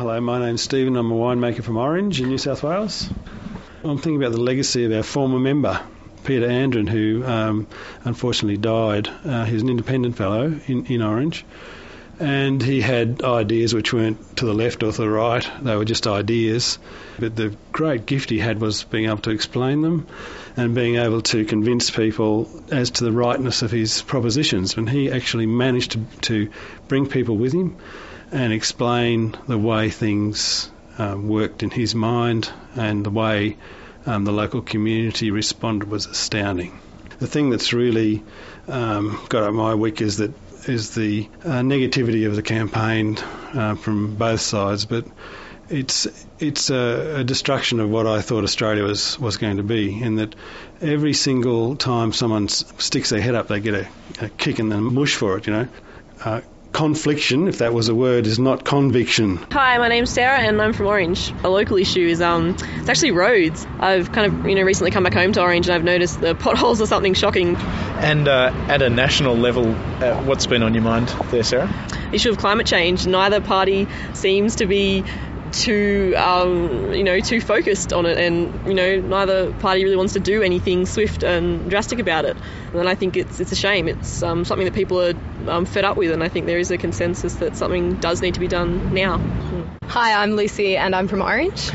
Hello, my name's Stephen. I'm a winemaker from Orange in New South Wales. I'm thinking about the legacy of our former member, Peter Andren, who unfortunately died. He was an independent fellow in Orange, and he had ideas which weren't to the left or to the right. They were just ideas. But the great gift he had was being able to explain them and being able to convince people as to the rightness of his propositions. And he actually managed to bring people with him and explain the way things worked in his mind, and the way the local community responded was astounding. The thing that's really got up my wick is the negativity of the campaign from both sides, but it's a destruction of what I thought Australia was going to be, in that every single time someone sticks their head up, they get a kick in the mush for it, Confliction, if that was a word, is not conviction. Hi, my name's Sarah and I'm from Orange. A local issue is it's actually roads. I've kind of recently come back home to Orange and I've noticed the potholes are something shocking. And at a national level, what's been on your mind there, Sarah? Issue of climate change. Neither party seems to be too focused on it, and neither party really wants to do anything swift and drastic about it. And I think it's a shame. It's something that people are fed up with, and I think there is a consensus that something does need to be done now. Hi, I'm Lucy and I'm from Orange.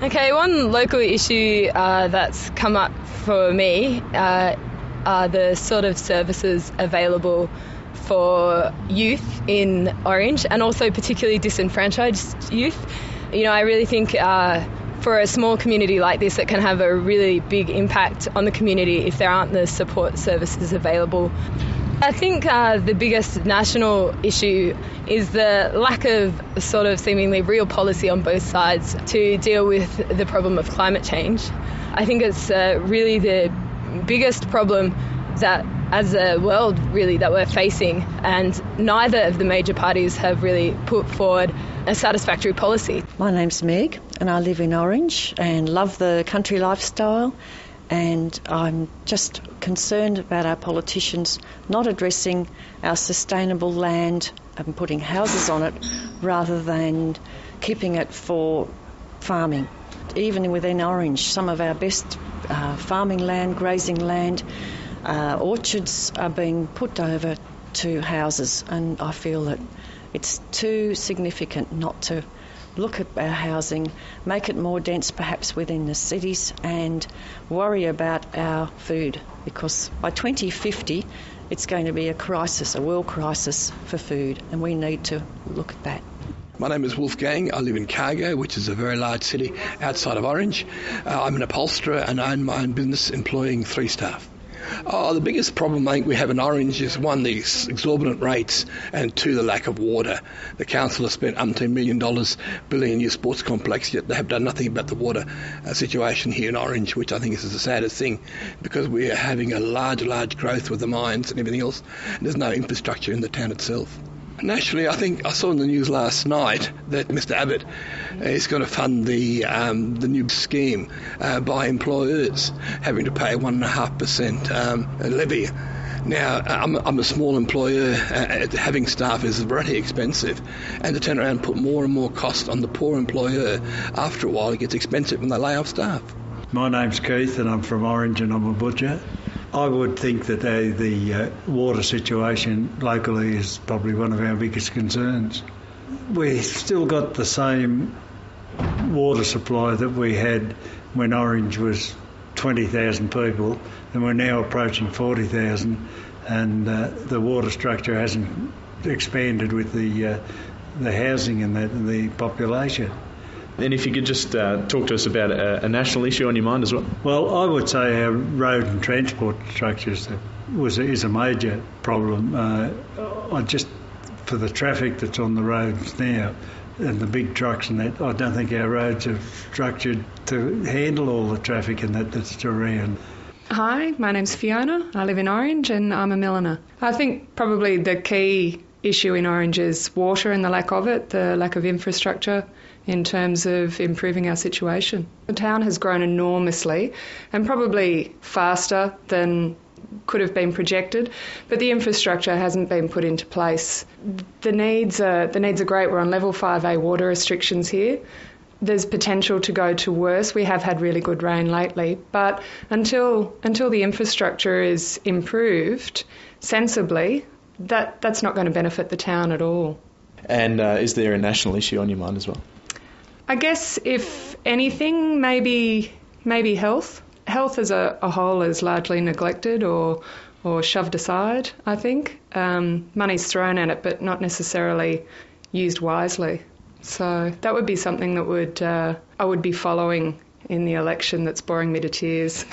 Okay, one local issue that's come up for me are the sort of services available for youth in Orange, and also particularly disenfranchised youth. I really think for a small community like this, it can have a really big impact on the community if there aren't the support services available. I think the biggest national issue is the lack of sort of seemingly real policy on both sides to deal with the problem of climate change. I think it's really the biggest problem that as a world really that we're facing, and neither of the major parties have really put forward a satisfactory policy. My name's Meg and I live in Orange and love the country lifestyle, and I'm just concerned about our politicians not addressing our sustainable land and putting houses on it rather than keeping it for farming. Even within Orange, some of our best farming land, grazing land, orchards are being put over to houses, and I feel that it's too significant not to look at our housing, make it more dense perhaps within the cities, and worry about our food, because by 2050 it's going to be a crisis, a world crisis for food, and we need to look at that. My name is Wolfgang. I live in Cargo, which is a very large city outside of Orange. I'm an upholsterer and I own my own business employing 3 staff. The biggest problem I think we have in Orange is, 1, the exorbitant rates, and 2, the lack of water. The council has spent $18 million building a new sports complex, yet they have done nothing about the water situation here in Orange, which I think is the saddest thing, because we are having a large growth with the mines and everything else, and there's no infrastructure in the town itself. Nationally, I think I saw in the news last night that Mr Abbott is going to fund the new scheme by employers having to pay 1.5% levy. Now, I'm a small employer. Having staff is very expensive, and to turn around and put more and more cost on the poor employer, after a while it gets expensive when they lay off staff. My name's Keith and I'm from Orange and I'm a butcher. I would think that the water situation locally is probably one of our biggest concerns. We've still got the same water supply that we had when Orange was 20,000 people, and we're now approaching 40,000, and the water structure hasn't expanded with the housing and the population. And if you could just talk to us about a national issue on your mind as well. Well, I would say our road and transport structures is a major problem. For the traffic that's on the roads now and the big trucks and that, I don't think our roads are structured to handle all the traffic and that's around. Hi, my name's Fiona. I live in Orange and I'm a milliner. I think probably the key issue in Orange is water and the lack of it, the lack of infrastructure in terms of improving our situation. The town has grown enormously and probably faster than could have been projected, but the infrastructure hasn't been put into place. The needs are great. We're on level 5A water restrictions here. There's potential to go to worse. We have had really good rain lately, but until the infrastructure is improved sensibly, that's not going to benefit the town at all. And is there a national issue on your mind as well? I guess if anything, maybe health. Health as a whole is largely neglected or shoved aside, I think. Money's thrown at it, but not necessarily used wisely. So that would be something that I would be following in the election that's boring me to tears.